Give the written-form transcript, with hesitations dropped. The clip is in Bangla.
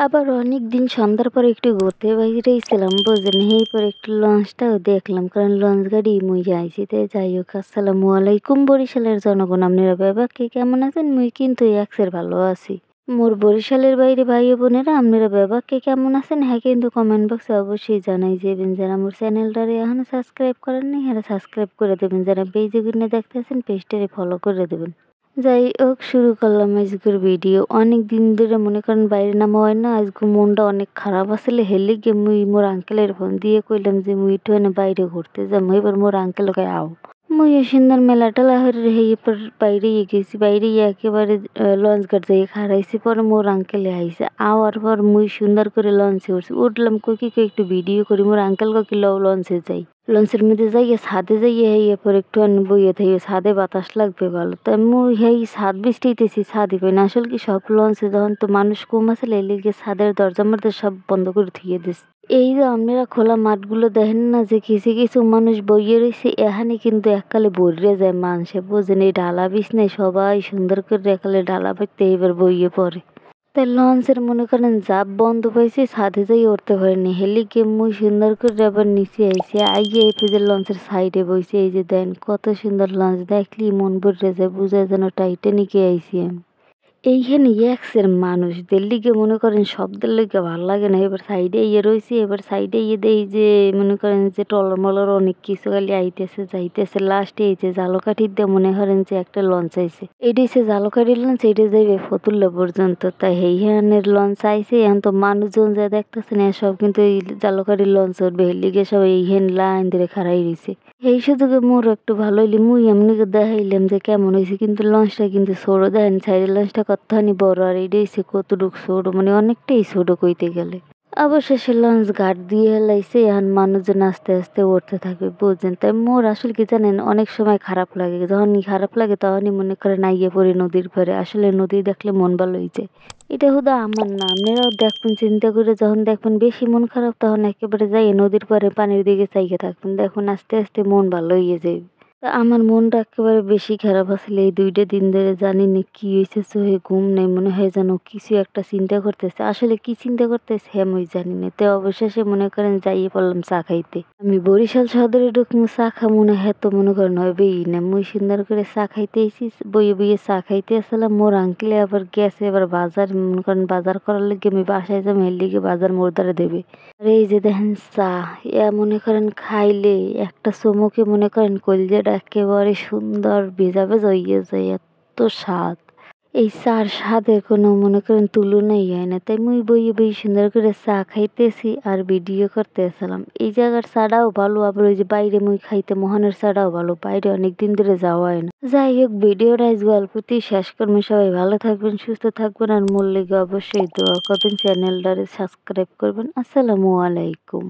আবার অনেকদিন সন্ধ্যার পরে একটু ঘুরতে বাইরেছিলাম বুঝলেন, এই পরে একটু লঞ্চটাও দেখলাম, কারণ লঞ্চ গাড়ি মুই যাইছি। তাই যাই হোক, আসসালামু আলাইকুম বরিশালের জনগণ, আপনারা ব্যাপার কে কেমন আছেন? মুই কিন্তু একসের ভালো আছি। মোর বরিশালের বাইরে ভাই ও বোনেরা, আপনারা ব্যাপার কে কেমন আছেন? হ্যাঁ, কিন্তু কমেন্ট বক্সে অবশ্যই জানাই যাবেন। যারা মোর চ্যানেলটারে এখনো সাবস্ক্রাইব করেন নাই, হ্যাঁ সাবস্ক্রাইব করে দেবেন। যারা পেজে গুনে দেখতেছেন, পেজটারে ফলো করে দেবেন। যাই হোক, শুরু করলাম আজকের ভিডিও। অনেক দিন ধরে মনে করেন বাইরে নামা হয় না। আজকে মনটা অনেক খারাপ আসলে, হেলে গিয়ে মুই মোর আঙ্কেলের ফোন দিয়ে কইলাম যে মুই একটু বাইরে ঘুরতে যাম। এবার মোর আঙ্কেল কয় আও। মুই সুন্দর মেলা টেলা হরে এরপর বাইরে গেছি। বাইরে একেবারে লঞ্চ ঘাট যাই খারাইছি। পরে মোর আঙ্কেলে আইসে আওয়ার পর মুই সুন্দর করে লঞ্চে উঠলাম। কই কি একটু ভিডিও করি। মোর আঙ্কেল কি লও লঞ্চে যাই। লঞ্চের মধ্যে যাইয়ে ছাদে যাইয়ে এরপর একটু বইয়ে থাকি, ছাদে বাতাস লাগবে ভালো। তাই মুই ছাদ বৃষ্টিতেছি, ছাদই পাই না। আসলে কি সব লঞ্চে যখন তো মানুষ কম আছে, লেগে ছাদের দরজা মরজা সব বন্ধ করে থুয়ে দিস। এই যে আপনারা খোলা মাঠগুলো দেখেন না, যে কিছু কিছু মানুষ বইয়ে রয়েছে, এখানে কিন্তু এককালে ভরে যায় মানুষে বোঝেন। এই ডালা বিছনায় সবাই সুন্দর করে একালে ডালা পাইতে এবার বইয়ে পড়ে। তাই লঞ্চের মনে করেন জাপ বন্ধ পাইছি, ছাদে যাই উঠতে পারিনি। হেলি গিয়ে মুই সুন্দর করে আবার নিচে আইসি, আইয়ে এই পেজের লঞ্চের সাইডে বইছি। এই যে দেন কত সুন্দর লঞ্চ, দেখলি মন ভরে যায়, বুঝা যেন টাইটানিকে আইসি আমি। এইখানে এক্সের মানুষদের লিগে মনে করেন শব্দের লিগে ভাল লাগে না। এবার সাইডে রয়েছে, এবার সাইডে দেই যে মনে করেন যে টলর মলর অনেক কিছু খালি আইতেছে যাইতেছে। লাস্টে এই যে জালকাঠির দিয়ে মনে করেন যে একটা লঞ্চ আইছে, এইটা হচ্ছে জালকাঠির লঞ্চ, এইটা যাইবে ফতুল্লা পর্যন্ত। তাই এইখানের লঞ্চ আইছে, এখন তো মানুষজন যা দেখতেছে না সব কিন্তু এই জালকাঠির লঞ্চ উঠবে। এর লিগে সব এইখান লাইন ধরে খাড়াই রয়েছে। এই সুযোগে মোর একটু ভালো হইলে মুই এমনিকে দেখাইলাম যে কেমন হয়েছে। কিন্তু লঞ্চটা কিন্তু ছোট, দেখেন সাইডের লঞ্চটা কতখানি বড়, আর এইটা হচ্ছে কতটুক ছোট, মানে অনেকটাই ছোট কইতে গেলে। অবশেষে লঞ্চ ঘাট দিয়ে হেলাইছে, এখন মানুষজন আস্তে আস্তে উঠতে থাকবে বুঝছেন। তাই মোর আসলে কি জানেন, অনেক সময় খারাপ লাগে। যখনই খারাপ লাগে তখনই মনে করেন আইয়ে পড়ি নদীর পাড়ে। আসলে নদী দেখলে মন ভালো হয়ে যায়। এটা শুধু আমার না, আপনারাও দেখবেন চিন্তা করে, যখন দেখবেন বেশি মন খারাপ তখন একেবারে যাই নদীর পাড়ে পানির দিকে চাইকে থাকবেন, দেখুন আস্তে আস্তে মন ভালো হয়ে যায়। তা আমার মনটা একেবারে বেশি খারাপ আসলে এই ২টা দিন ধরে। জানি না কি হয়েছে, চোখে ঘুম নাই, মনে হয় যেন কিছু একটা চিন্তা করতেছে। আসলে কি চিন্তা করতেছে হ্যাঁ মুই জানি না। তো অবশেষে মনে করেন যাইয়ে পড়লাম চা খাইতে। আমি বরিশাল শহরে ঢুকমু চা খামু না, হ্যাঁ তো মনে করেন হবেই না। মুই সুন্দর করে চা খাইতে এসি, বইয়ে বইয়ে চা খাইতে আসলাম। মোর আঙ্কেলে আবার গেছে এবার বাজার, মনে করেন বাজার করার লেগে। আমি বাসায় যাবো, এর লিগে বাজার মোর দ্বারা দেবে। আর এই যে দেখেন চা, মনে করেন খাইলে একটা চুমুকে মনে করেন কলজেটা একেবারে সুন্দর ভেজা ভেজা হইয়া যায়, এত স্বাদ। এই চার স্বাদের কোনো মনে করেন তুলনাই হয় না। তাই মুই বইয়ে বই সুন্দর করে চা খাইতেছি আর ভিডিও করতে আসলাম। এই জায়গার চাটাও ভালো, আবার ওই যে বাইরে মুই খাইতে মোহনের চাটাও ভালো। বাইরে অনেকদিন ধরে যাওয়া হয় না। যাই হোক, ভিডিওটা আজ গল্পতেই শেষ করবো। সবাই ভালো থাকবেন, সুস্থ থাকবেন, আর মোর লেগে অবশ্যই দোয়া করবেন, চ্যানেলটারে সাবস্ক্রাইব করবেন। আসসালামু আলাইকুম।